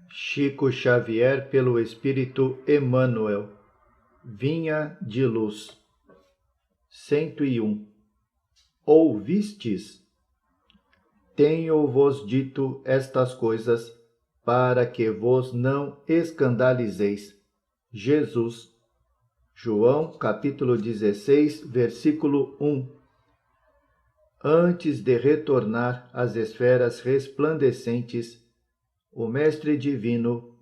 Chico Xavier pelo Espírito Emmanuel. Vinha de luz. 101. Ouvistes? Tenho-vos dito estas coisas, para que vos não escandalizeis. Jesus. João, capítulo 16, versículo 1. Antes de retornar às esferas resplandecentes, o Mestre Divino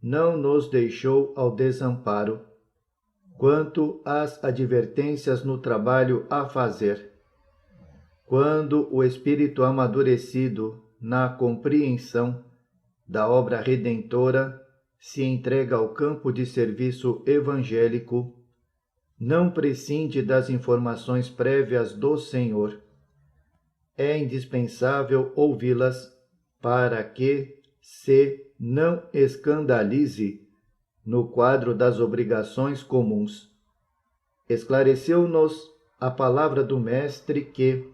não nos deixou ao desamparo quanto às advertências no trabalho a fazer. Quando o espírito amadurecido na compreensão da obra redentora se entrega ao campo de serviço evangélico, não prescinde das informações prévias do Senhor. É indispensável ouvi-las para que se não escandalize no quadro das obrigações comuns. Esclareceu-nos a palavra do Mestre que,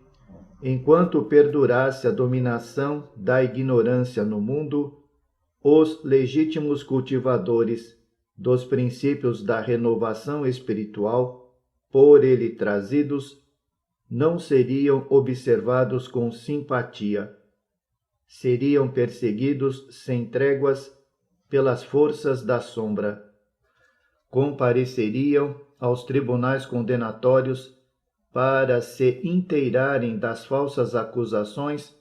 enquanto perdurasse a dominação da ignorância no mundo, os legítimos cultivadores dos princípios da renovação espiritual, por ele trazidos, não seriam observados com simpatia. Seriam perseguidos sem tréguas pelas forças da sombra. Compareceriam aos tribunais condenatórios para se inteirarem das falsas acusações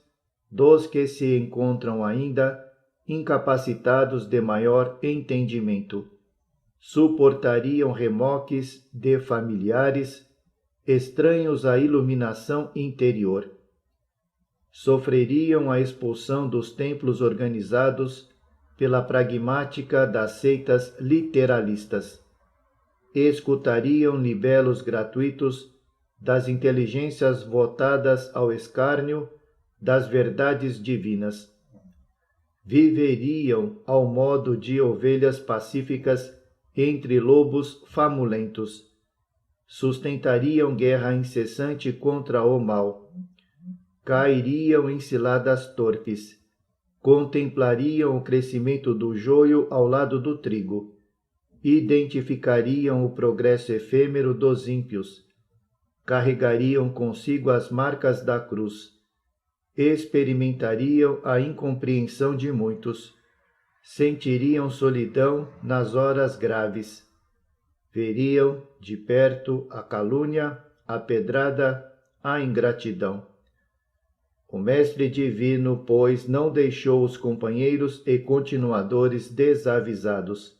dos que se encontram ainda incapacitados de maior entendimento. Suportariam remoques de familiares estranhos à iluminação interior. Sofreriam a expulsão dos templos organizados pela pragmática das seitas literalistas. Escutariam libelos gratuitos das inteligências votadas ao escárnio das verdades divinas. Viveriam ao modo de ovelhas pacíficas entre lobos famulentos. Sustentariam guerra incessante contra o mal. Cairiam em ciladas torpes. Contemplariam o crescimento do joio ao lado do trigo. Identificariam o progresso efêmero dos ímpios. Carregariam consigo as marcas da cruz. Experimentariam a incompreensão de muitos. Sentiriam solidão nas horas graves. Veriam de perto a calúnia, a pedrada, a ingratidão. O Mestre Divino, pois, não deixou os companheiros e continuadores desavisados.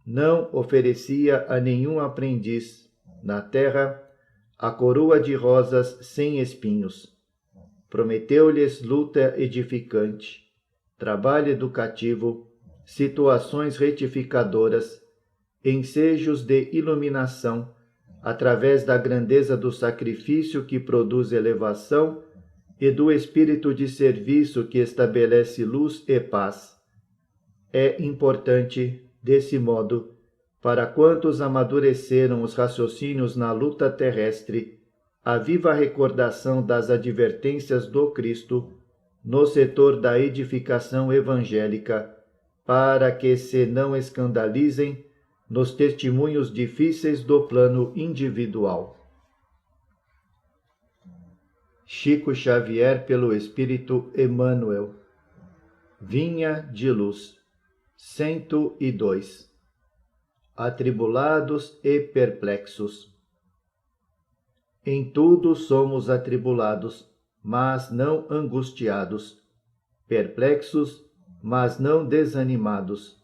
Não oferecia a nenhum aprendiz, na terra, a coroa de rosas sem espinhos. Prometeu-lhes luta edificante, trabalho educativo, situações retificadoras, ensejos de iluminação, através da grandeza do sacrifício que produz elevação e do espírito de serviço que estabelece luz e paz. É importante, desse modo, para quantos amadureceram os raciocínios na luta terrestre, a viva recordação das advertências do Cristo no setor da edificação evangélica, para que se não escandalizem nos testemunhos difíceis do plano individual. Chico Xavier pelo Espírito Emmanuel. Vinha de luz. 102. Atribulados e perplexos. Em tudo somos atribulados, mas não angustiados, perplexos, mas não desanimados.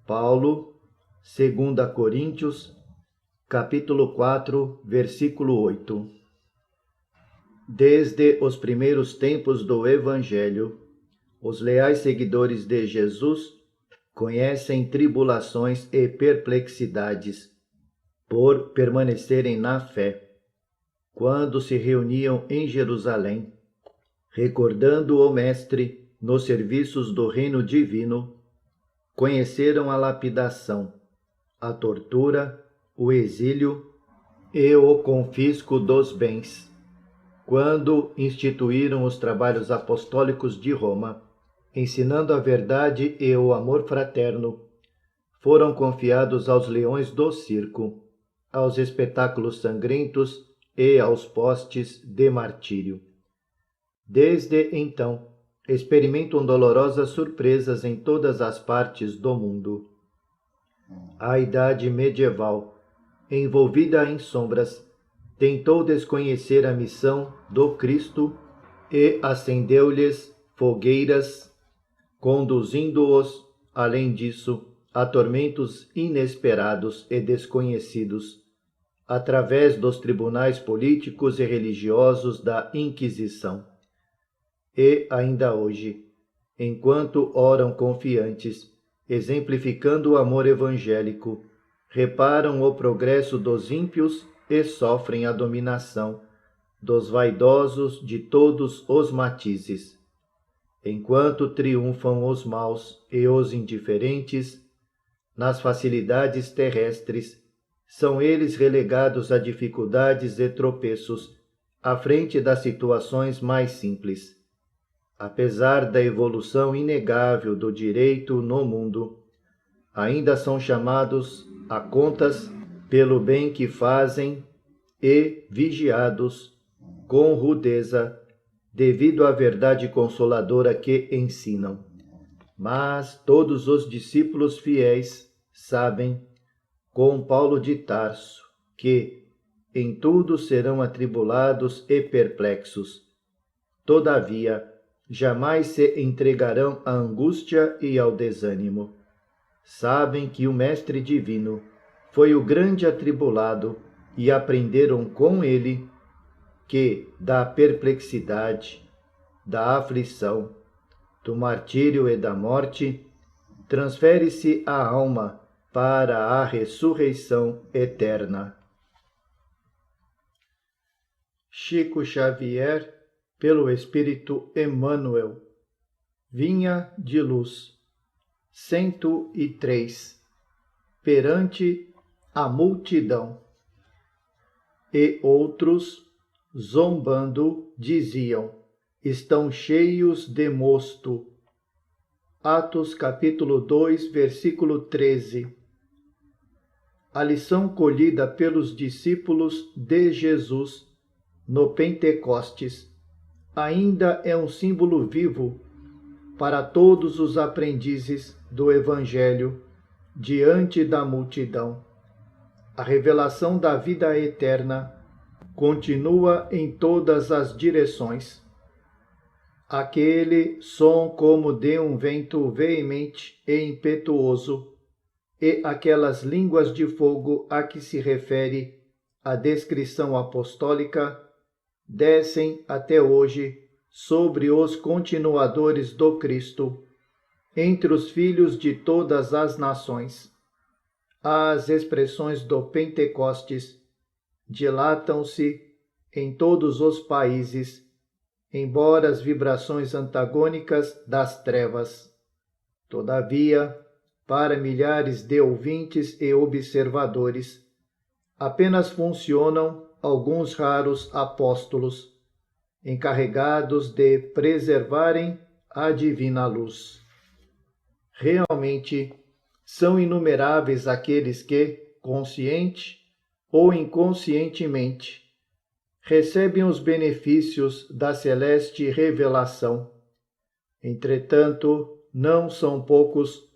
Paulo, 2 Coríntios, capítulo 4, versículo 8. Desde os primeiros tempos do Evangelho, os leais seguidores de Jesus conhecem tribulações e perplexidades por permanecerem na fé. Quando se reuniam em Jerusalém, recordando o Mestre nos serviços do reino divino, conheceram a lapidação, a tortura, o exílio e o confisco dos bens. Quando instituíram os trabalhos apostólicos de Roma, ensinando a verdade e o amor fraterno, foram confiados aos leões do circo, aos espetáculos sangrentos e aos postes de martírio. Desde então, experimentam dolorosas surpresas em todas as partes do mundo. A idade medieval, envolvida em sombras, tentou desconhecer a missão do Cristo e acendeu-lhes fogueiras, conduzindo-os, além disso, a tormentos inesperados e desconhecidos, através dos tribunais políticos e religiosos da Inquisição. E ainda hoje, enquanto oram confiantes, exemplificando o amor evangélico, reparam o progresso dos ímpios e sofrem a dominação dos vaidosos de todos os matizes. Enquanto triunfam os maus e os indiferentes, nas facilidades terrestres, são eles relegados a dificuldades e tropeços à frente das situações mais simples. Apesar da evolução inegável do direito no mundo, ainda são chamados a contas pelo bem que fazem e vigiados com rudeza devido à verdade consoladora que ensinam. Mas todos os discípulos fiéis sabem, com Paulo de Tarso, que em tudo serão atribulados e perplexos. Todavia, jamais se entregarão à angústia e ao desânimo. Sabem que o Mestre Divino foi o grande atribulado e aprenderam com ele que da perplexidade, da aflição, do martírio e da morte, transfere-se a alma para a ressurreição eterna. Chico Xavier, pelo Espírito Emmanuel. Vinha de Luz. 103. Perante a multidão. E outros, zombando, diziam: estão cheios de mosto. Atos capítulo 2, versículo 13. A lição colhida pelos discípulos de Jesus no Pentecostes ainda é um símbolo vivo para todos os aprendizes do Evangelho diante da multidão. A revelação da vida eterna continua em todas as direções. Aquele som como de um vento veemente e impetuoso, e aquelas línguas de fogo a que se refere a descrição apostólica, descem até hoje sobre os continuadores do Cristo, entre os filhos de todas as nações. As expressões do Pentecostes dilatam-se em todos os países, embora as vibrações antagônicas das trevas. Todavia, para milhares de ouvintes e observadores, apenas funcionam alguns raros apóstolos, encarregados de preservarem a divina luz. Realmente, são inumeráveis aqueles que, consciente ou inconscientemente, recebem os benefícios da celeste revelação. Entretanto, não são poucos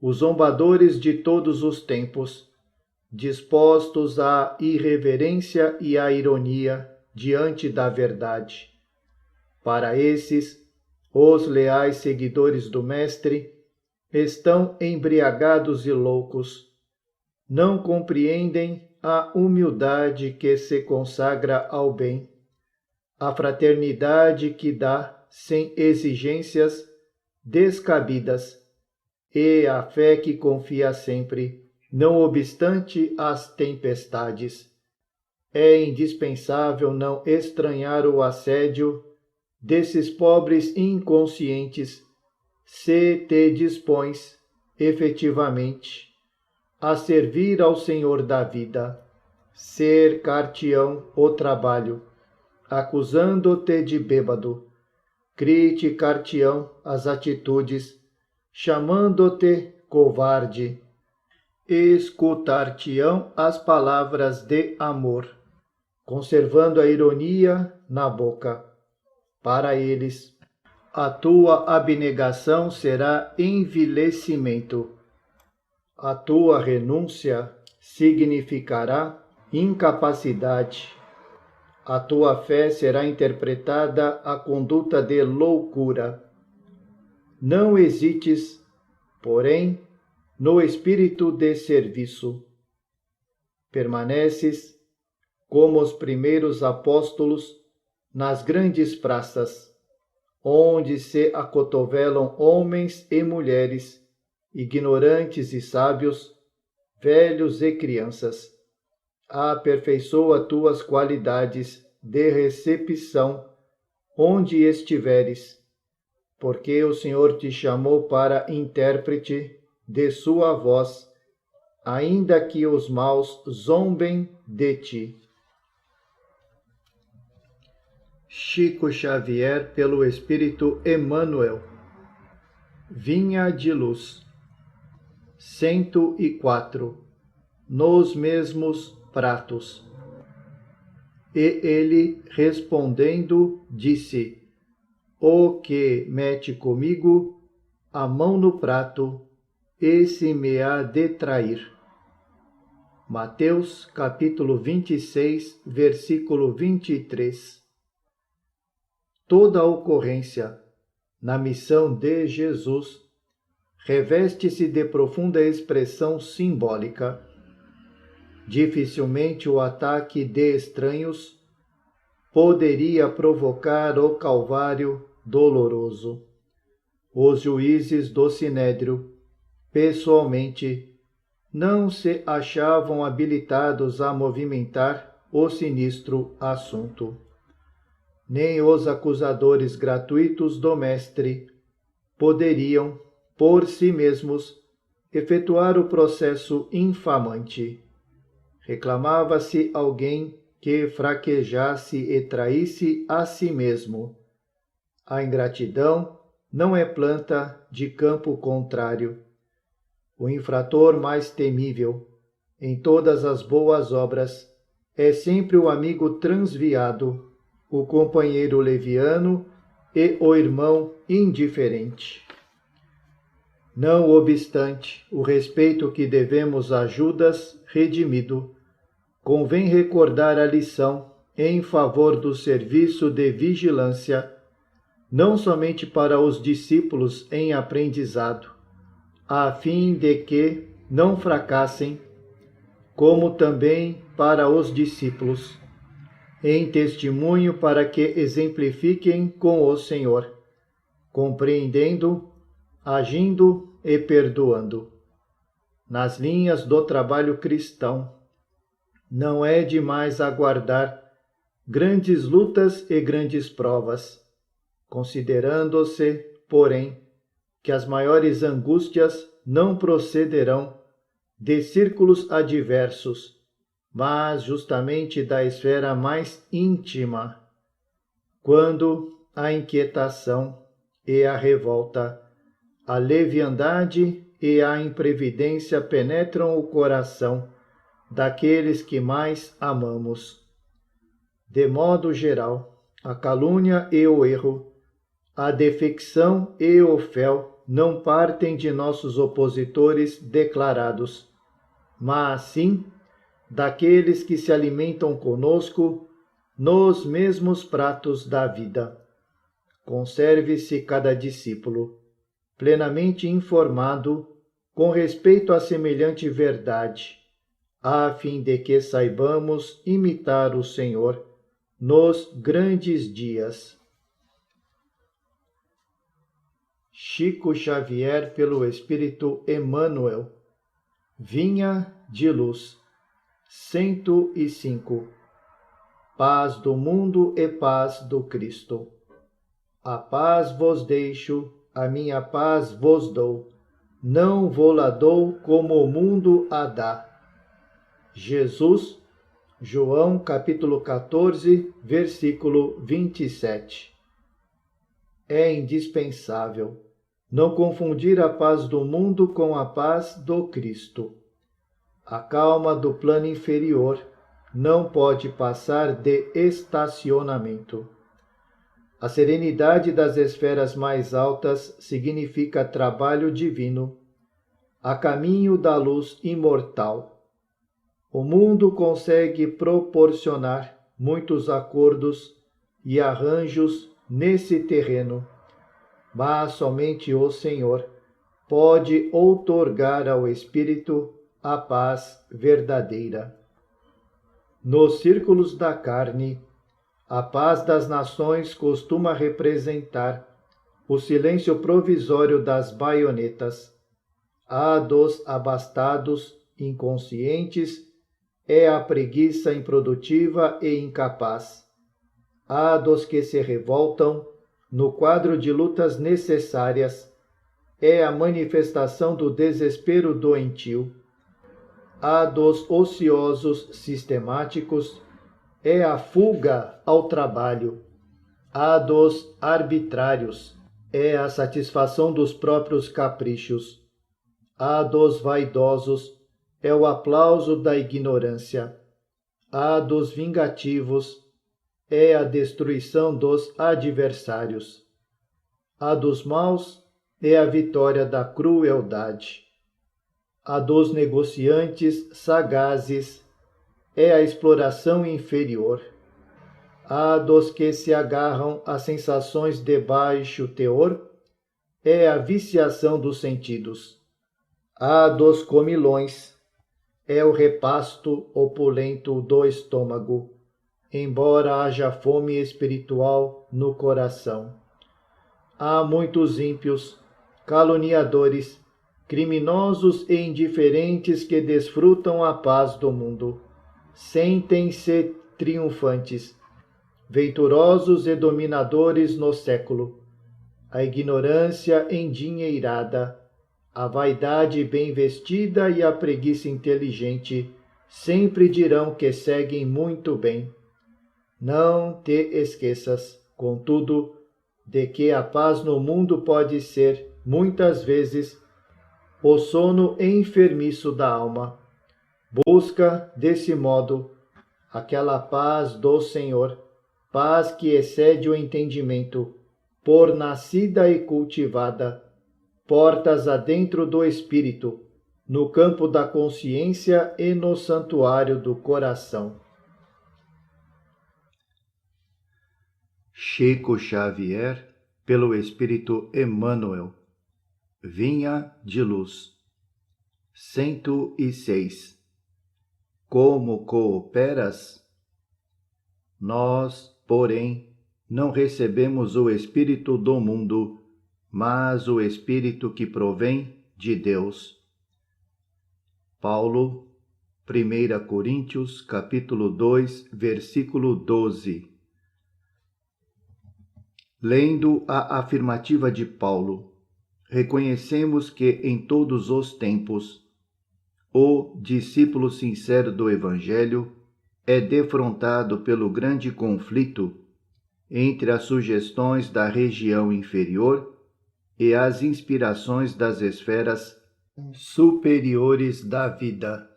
os zombadores de todos os tempos, dispostos à irreverência e à ironia diante da verdade. Para esses, os leais seguidores do Mestre estão embriagados e loucos, não compreendem a humildade que se consagra ao bem, a fraternidade que dá sem exigências descabidas e a fé que confia sempre, não obstante as tempestades. É indispensável não estranhar o assédio desses pobres inconscientes, se te dispões, efetivamente, a servir ao Senhor da vida, cercar-te-ão o trabalho, acusando-te de bêbado, criticar-te-ão as atitudes, chamando-te covarde. Escutar-te-ão as palavras de amor, conservando a ironia na boca. Para eles, a tua abnegação será envilecimento. A tua renúncia significará incapacidade. A tua fé será interpretada a conduta de loucura. Não hesites, porém, no espírito de serviço. Permaneces, como os primeiros apóstolos, nas grandes praças, onde se acotovelam homens e mulheres, ignorantes e sábios, velhos e crianças. Aperfeiçoa tuas qualidades de recepção onde estiveres, porque o Senhor te chamou para intérprete de sua voz, ainda que os maus zombem de ti. Chico Xavier, pelo Espírito Emmanuel. Vinha de luz. 104. Nos mesmos pratos. E ele, respondendo, disse: O que mete comigo a mão no prato, esse me há de trair. Mateus, capítulo 26, versículo 23. Toda a ocorrência na missão de Jesus reveste-se de profunda expressão simbólica. Dificilmente o ataque de estranhos poderia provocar o calvário doloroso. Os juízes do Sinédrio, pessoalmente, não se achavam habilitados a movimentar o sinistro assunto. Nem os acusadores gratuitos do Mestre poderiam, por si mesmos, efetuar o processo infamante. Reclamava-se alguém que fraquejasse e traísse a si mesmo. A ingratidão não é planta de campo contrário. O infrator mais temível em todas as boas obras é sempre o amigo transviado, o companheiro leviano e o irmão indiferente. Não obstante o respeito que devemos a Judas redimido, convém recordar a lição em favor do serviço de vigilância, não somente para os discípulos em aprendizado, a fim de que não fracassem, como também para os discípulos, em testemunho para que exemplifiquem com o Senhor, compreendendo, agindo e perdoando. Nas linhas do trabalho cristão, não é demais aguardar grandes lutas e grandes provas, considerando-se, porém, que as maiores angústias não procederão de círculos adversos, mas justamente da esfera mais íntima, quando a inquietação e a revolta, a leviandade e a imprevidência penetram o coração daqueles que mais amamos. De modo geral, a calúnia e o erro, a defecção e o fel não partem de nossos opositores declarados, mas sim daqueles que se alimentam conosco nos mesmos pratos da vida. Conserve-se cada discípulo plenamente informado com respeito a semelhante verdade, a fim de que saibamos imitar o Senhor nos grandes dias. Chico Xavier, pelo Espírito Emmanuel. Vinha de luz. 105. Paz do mundo e paz do Cristo. A paz vos deixo, a minha paz vos dou. Não vô-la dou como o mundo a dá. Jesus, João capítulo 14, versículo 27. é indispensável não confundir a paz do mundo com a paz do Cristo. A calma do plano inferior não pode passar de estacionamento. A serenidade das esferas mais altas significa trabalho divino, a caminho da luz imortal. O mundo consegue proporcionar muitos acordos e arranjos nesse terreno, mas somente o Senhor pode outorgar ao espírito a paz verdadeira. Nos círculos da carne, a paz das nações costuma representar o silêncio provisório das baionetas. A dos abastados, inconscientes, é a preguiça improdutiva e incapaz. A dos que se revoltam, no quadro de lutas necessárias, é a manifestação do desespero doentio. A dos ociosos sistemáticos é a fuga ao trabalho. A dos arbitrários é a satisfação dos próprios caprichos. A dos vaidosos é o aplauso da ignorância. A dos vingativos é a destruição dos adversários. A dos maus é a vitória da crueldade. A dos negociantes sagazes é a exploração inferior. A dos que se agarram a sensações de baixo teor é a viciação dos sentidos. A dos comilões é o repasto opulento do estômago, embora haja fome espiritual no coração. Há muitos ímpios, caluniadores, criminosos e indiferentes que desfrutam a paz do mundo. Sentem-se triunfantes, venturosos e dominadores no século. A ignorância endinheirada, a vaidade bem vestida e a preguiça inteligente sempre dirão que seguem muito bem. Não te esqueças, contudo, de que a paz no mundo pode ser, muitas vezes, o sono enfermiço da alma. Busca, desse modo, aquela paz do Senhor, paz que excede o entendimento, por nascida e cultivada, portas adentro do espírito, no campo da consciência e no santuário do coração. Chico Xavier, pelo Espírito Emmanuel. Vinha de Luz. 106. Como cooperas? Nós, porém, não recebemos o Espírito do mundo, mas o Espírito que provém de Deus. Paulo, 1 Coríntios, capítulo 2, versículo 12. Lendo a afirmativa de Paulo, reconhecemos que em todos os tempos o discípulo sincero do Evangelho é defrontado pelo grande conflito entre as sugestões da região inferior e as inspirações das esferas superiores da vida.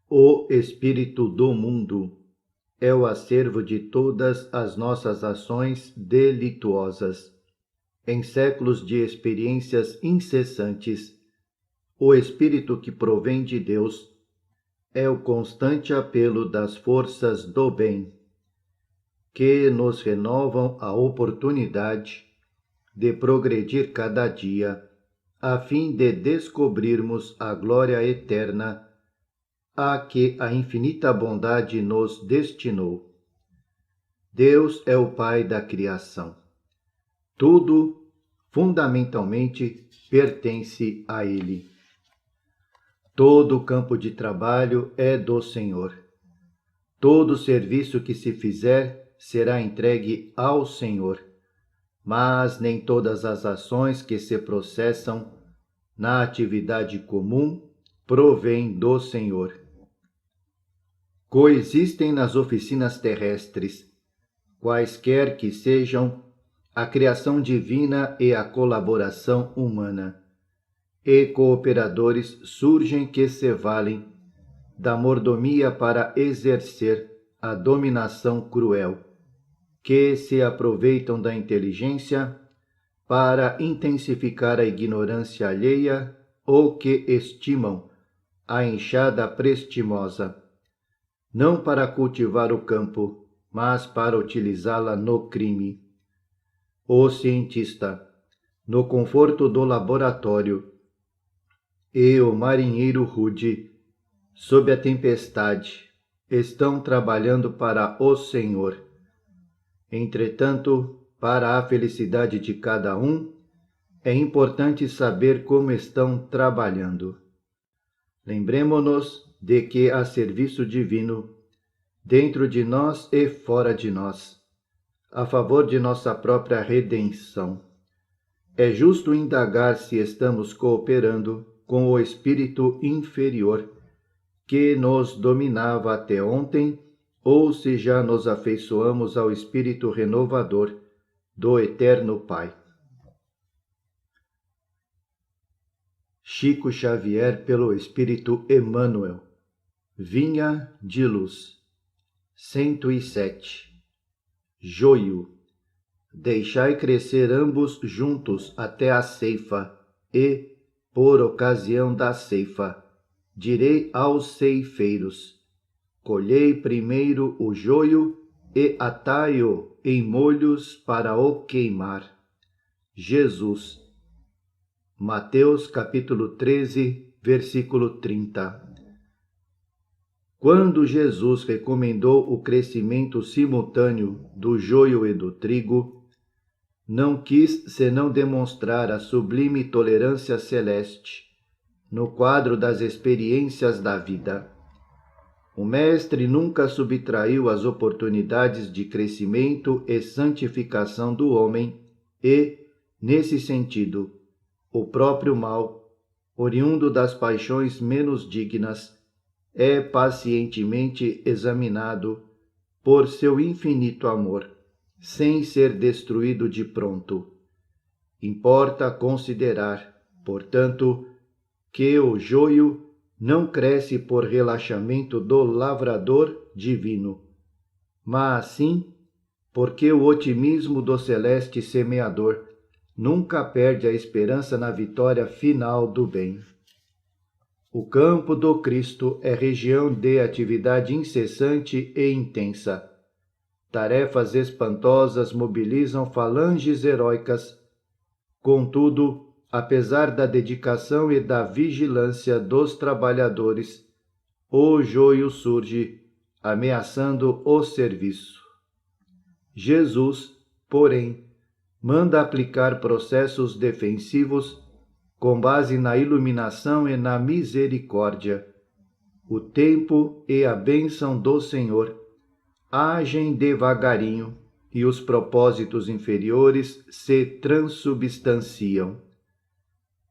O espírito do mundo é o acervo de todas as nossas ações delituosas. Em séculos de experiências incessantes, o espírito que provém de Deus é o constante apelo das forças do bem, que nos renovam a oportunidade de progredir cada dia, a fim de descobrirmos a glória eterna a que a infinita bondade nos destinou. Deus é o Pai da criação. Tudo, fundamentalmente, pertence a Ele. Todo o campo de trabalho é do Senhor. Todo serviço que se fizer será entregue ao Senhor, mas nem todas as ações que se processam na atividade comum provêm do Senhor. Coexistem nas oficinas terrestres, quaisquer que sejam a criação divina e a colaboração humana. E cooperadores surgem que se valem da mordomia para exercer a dominação cruel, que se aproveitam da inteligência para intensificar a ignorância alheia ou que estimam a enxada prestimosa, não para cultivar o campo, mas para utilizá-la no crime. O cientista, no conforto do laboratório, e o marinheiro rude, sob a tempestade, estão trabalhando para o Senhor. Entretanto, para a felicidade de cada um, é importante saber como estão trabalhando. Lembremo-nos de que há serviço divino dentro de nós e fora de nós, a favor de nossa própria redenção. É justo indagar se estamos cooperando com o espírito inferior que nos dominava até ontem, ou se já nos afeiçoamos ao espírito renovador do Eterno Pai. Chico Xavier pelo Espírito Emmanuel. Vinha de Luz. 107. Joio. Deixai crescer ambos juntos até a ceifa, e, por ocasião da ceifa, direi aos ceifeiros: colhei primeiro o joio e atai-o em molhos para o queimar. Jesus. Mateus capítulo 13, versículo 30. Quando Jesus recomendou o crescimento simultâneo do joio e do trigo, não quis senão demonstrar a sublime tolerância celeste no quadro das experiências da vida. O Mestre nunca subtraiu as oportunidades de crescimento e santificação do homem e, nesse sentido, o próprio mal, oriundo das paixões menos dignas, é pacientemente examinado por seu infinito amor, sem ser destruído de pronto. Importa considerar, portanto, que o joio não cresce por relaxamento do lavrador divino, mas sim porque o otimismo do celeste semeador nunca perde a esperança na vitória final do bem. O campo do Cristo é região de atividade incessante e intensa. Tarefas espantosas mobilizam falanges heróicas. Contudo, apesar da dedicação e da vigilância dos trabalhadores, o joio surge, ameaçando o serviço. Jesus, porém, manda aplicar processos defensivos com base na iluminação e na misericórdia. O tempo e a bênção do Senhor agem devagarinho e os propósitos inferiores se transubstanciam.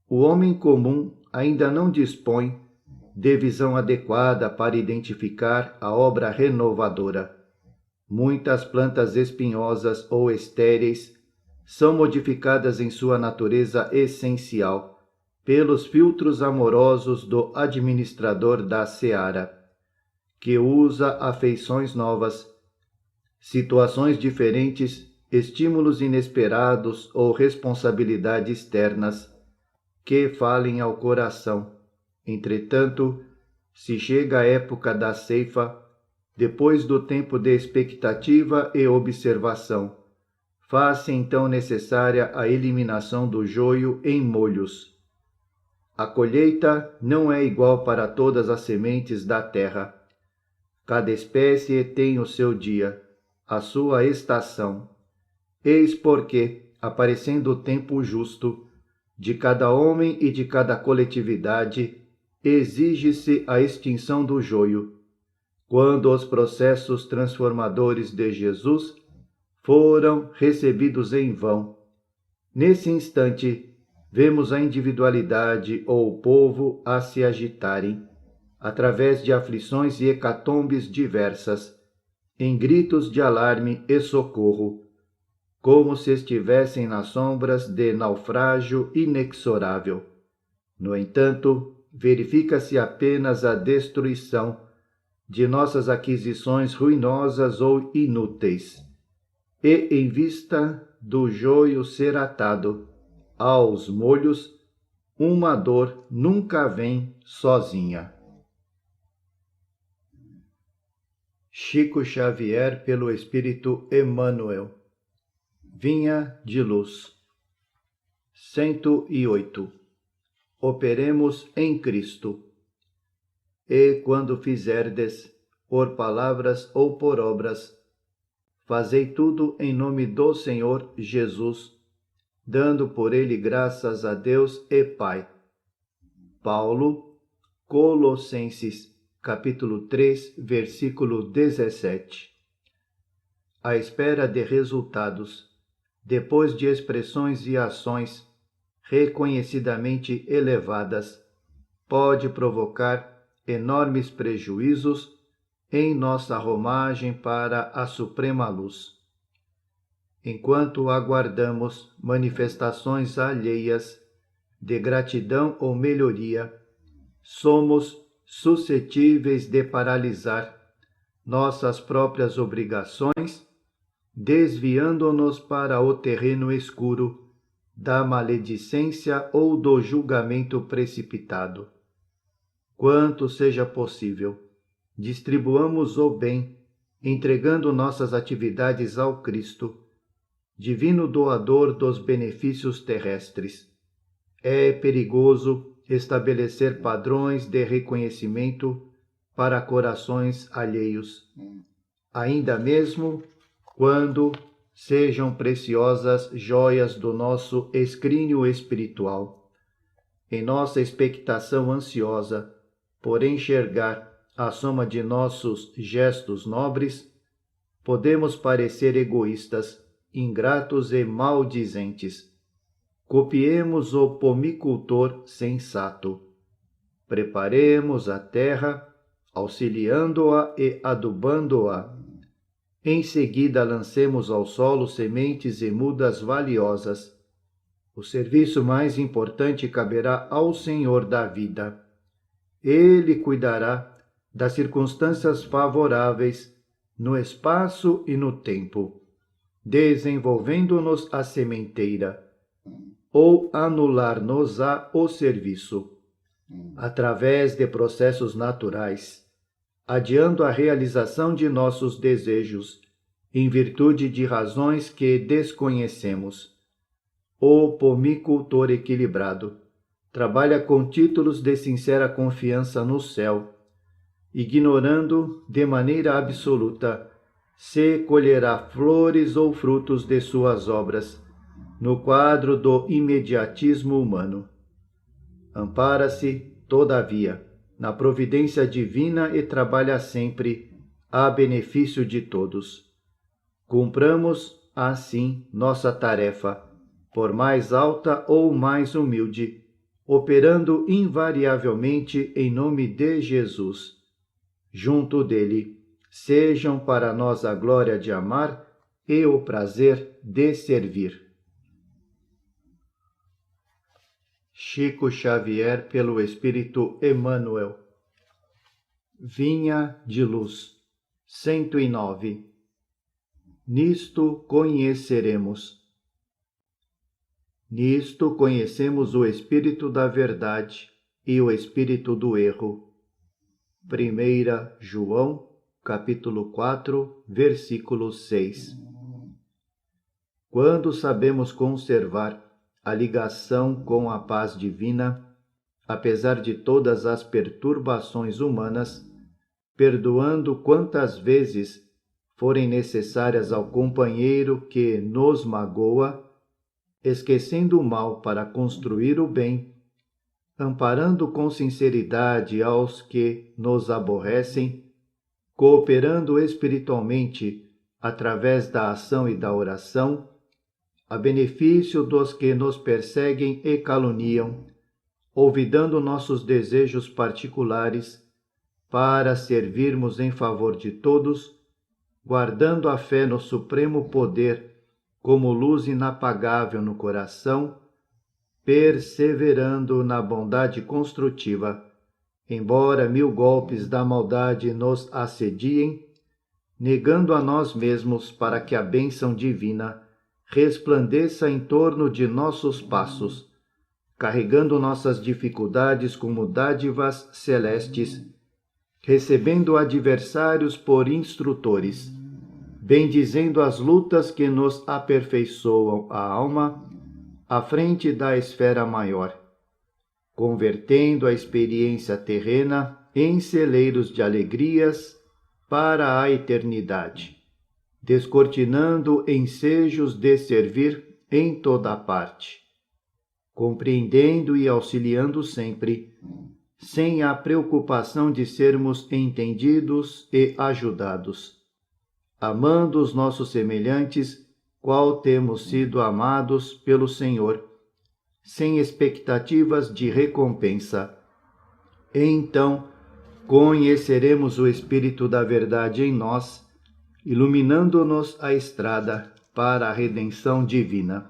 O homem comum ainda não dispõe de visão adequada para identificar a obra renovadora. Muitas plantas espinhosas ou estéreis são modificadas em sua natureza essencial pelos filtros amorosos do administrador da seara, que usa afeições novas, situações diferentes, estímulos inesperados ou responsabilidades externas que falem ao coração. Entretanto, se chega a época da ceifa, depois do tempo de expectativa e observação, faz-se então necessária a eliminação do joio em molhos. A colheita não é igual para todas as sementes da terra. Cada espécie tem o seu dia, a sua estação. Eis porque, aparecendo o tempo justo, de cada homem e de cada coletividade, exige-se a extinção do joio, quando os processos transformadores de Jesus foram recebidos em vão. Nesse instante, vemos a individualidade ou o povo a se agitarem, através de aflições e hecatombes diversas, em gritos de alarme e socorro, como se estivessem nas sombras de naufrágio inexorável. No entanto, verifica-se apenas a destruição de nossas aquisições ruinosas ou inúteis, e em vista do joio ser atado aos molhos, uma dor nunca vem sozinha. Chico Xavier pelo Espírito Emmanuel. Vinha de luz. 108. Operemos em Cristo. E quando fizerdes, por palavras ou por obras, fazei tudo em nome do Senhor Jesus, dando por ele graças a Deus e Pai. Paulo, Colossenses, capítulo 3, versículo 17. À espera de resultados, depois de expressões e ações reconhecidamente elevadas, pode provocar enormes prejuízos em nossa romagem para a suprema luz. Enquanto aguardamos manifestações alheias de gratidão ou melhoria, somos suscetíveis de paralisar nossas próprias obrigações, desviando-nos para o terreno escuro da maledicência ou do julgamento precipitado. Quanto seja possível, distribuamos o bem, entregando nossas atividades ao Cristo, divino doador dos benefícios terrestres. É perigoso estabelecer padrões de reconhecimento para corações alheios, ainda mesmo quando sejam preciosas joias do nosso escrínio espiritual. Em nossa expectação ansiosa por enxergar a soma de nossos gestos nobres, podemos parecer egoístas, ingratos e maldizentes. Copiemos o pomicultor sensato. Preparemos a terra, auxiliando-a e adubando-a. Em seguida, lancemos ao solo sementes e mudas valiosas. O serviço mais importante caberá ao Senhor da vida. Ele cuidará das circunstâncias favoráveis no espaço e no tempo, desenvolvendo-nos a sementeira, ou anular-nos-á o serviço, através de processos naturais, adiando a realização de nossos desejos, em virtude de razões que desconhecemos. O pomicultor equilibrado trabalha com títulos de sincera confiança no céu, ignorando de maneira absoluta se colherá flores ou frutos de suas obras, no quadro do imediatismo humano. Ampara-se, todavia, na providência divina e trabalha sempre a benefício de todos. Cumpramos, assim, nossa tarefa, por mais alta ou mais humilde, operando invariavelmente em nome de Jesus. Junto dele, sejam para nós a glória de amar e o prazer de servir. Chico Xavier pelo Espírito Emmanuel. Vinha de luz. 109. Nisto conheceremos. Nisto conhecemos o espírito da verdade e o espírito do erro. 1 João, capítulo 4, versículo 6. Quando sabemos conservar a ligação com a paz divina, apesar de todas as perturbações humanas, perdoando quantas vezes forem necessárias ao companheiro que nos magoa, esquecendo o mal para construir o bem, amparando com sinceridade aos que nos aborrecem, cooperando espiritualmente através da ação e da oração, a benefício dos que nos perseguem e caluniam, olvidando nossos desejos particulares, para servirmos em favor de todos, guardando a fé no supremo poder como luz inapagável no coração, perseverando na bondade construtiva, embora 1000 golpes da maldade nos assediem, negando a nós mesmos para que a bênção divina resplandeça em torno de nossos passos, carregando nossas dificuldades como dádivas celestes, recebendo adversários por instrutores, bendizendo as lutas que nos aperfeiçoam a alma à frente da esfera maior, convertendo a experiência terrena em celeiros de alegrias para a eternidade, descortinando ensejos de servir em toda a parte, compreendendo e auxiliando sempre, sem a preocupação de sermos entendidos e ajudados, amando os nossos semelhantes, qual temos sido amados pelo Senhor, sem expectativas de recompensa. Então, conheceremos o Espírito da verdade em nós, iluminando-nos a estrada para a redenção divina.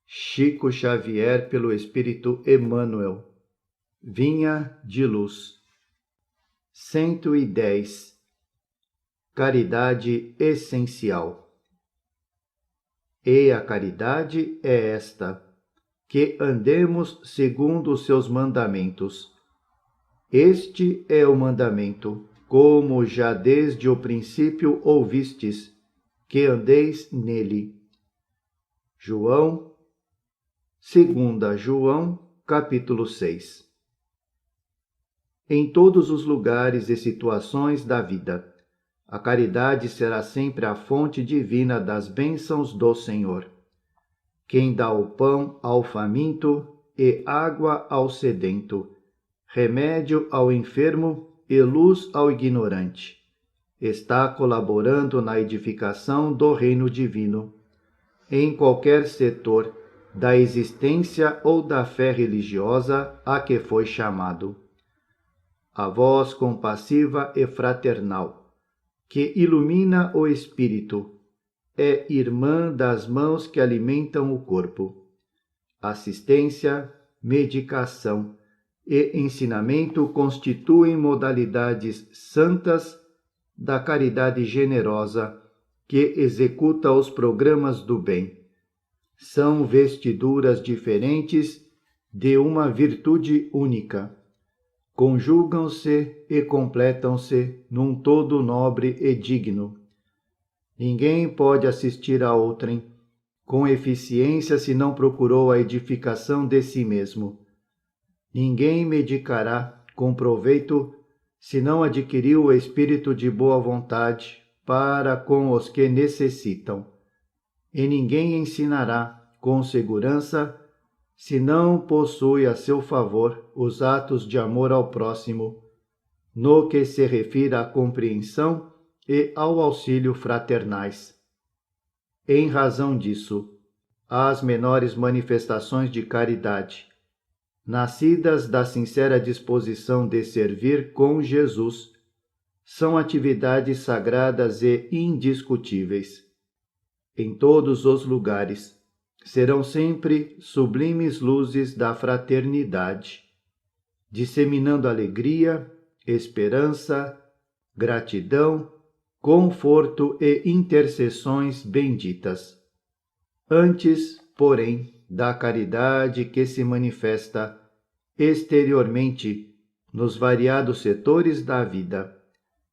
Chico Xavier, pelo Espírito Emmanuel. Vinha de Luz. 110. Caridade essencial. E a caridade é esta, que andemos segundo os seus mandamentos. Este é o mandamento, como já desde o princípio ouvistes, que andeis nele. João, 2 João, capítulo 6. Em todos os lugares e situações da vida, a caridade será sempre a fonte divina das bênçãos do Senhor. Quem dá o pão ao faminto e água ao sedento, remédio ao enfermo e luz ao ignorante, está colaborando na edificação do reino divino, em qualquer setor da existência ou da fé religiosa a que foi chamado. A voz compassiva e fraternal, que ilumina o espírito, é irmã das mãos que alimentam o corpo. Assistência, medicação e ensinamento constituem modalidades santas da caridade generosa que executa os programas do bem. São vestiduras diferentes de uma virtude única. Conjugam-se e completam-se num todo nobre e digno. Ninguém pode assistir a outrem com eficiência se não procurou a edificação de si mesmo. Ninguém medicará com proveito se não adquiriu o espírito de boa vontade para com os que necessitam. E ninguém ensinará com segurança se não possui a seu favor os atos de amor ao próximo, no que se refere à compreensão e ao auxílio fraternais. Em razão disso, as menores manifestações de caridade, nascidas da sincera disposição de servir com Jesus, são atividades sagradas e indiscutíveis. Em todos os lugares, serão sempre sublimes luzes da fraternidade, disseminando alegria, esperança, gratidão, conforto e intercessões benditas. Antes, porém, da caridade que se manifesta exteriormente nos variados setores da vida,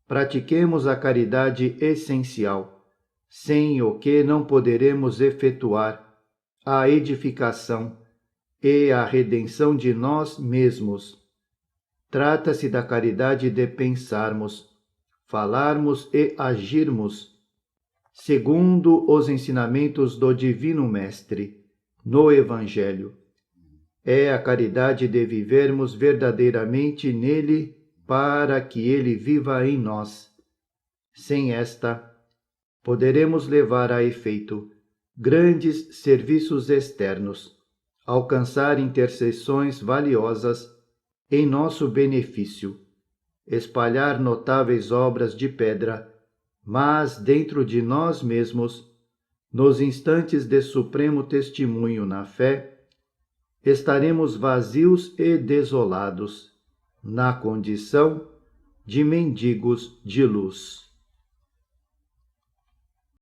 pratiquemos a caridade essencial, sem o que não poderemos efetuar a edificação e a redenção de nós mesmos. Trata-se da caridade de pensarmos, falarmos e agirmos segundo os ensinamentos do Divino Mestre, no Evangelho. É a caridade de vivermos verdadeiramente nele para que ele viva em nós. Sem esta, poderemos levar a efeito grandes serviços externos, alcançar intercessões valiosas em nosso benefício, espalhar notáveis obras de pedra, mas dentro de nós mesmos, nos instantes de supremo testemunho na fé, estaremos vazios e desolados, na condição de mendigos de luz.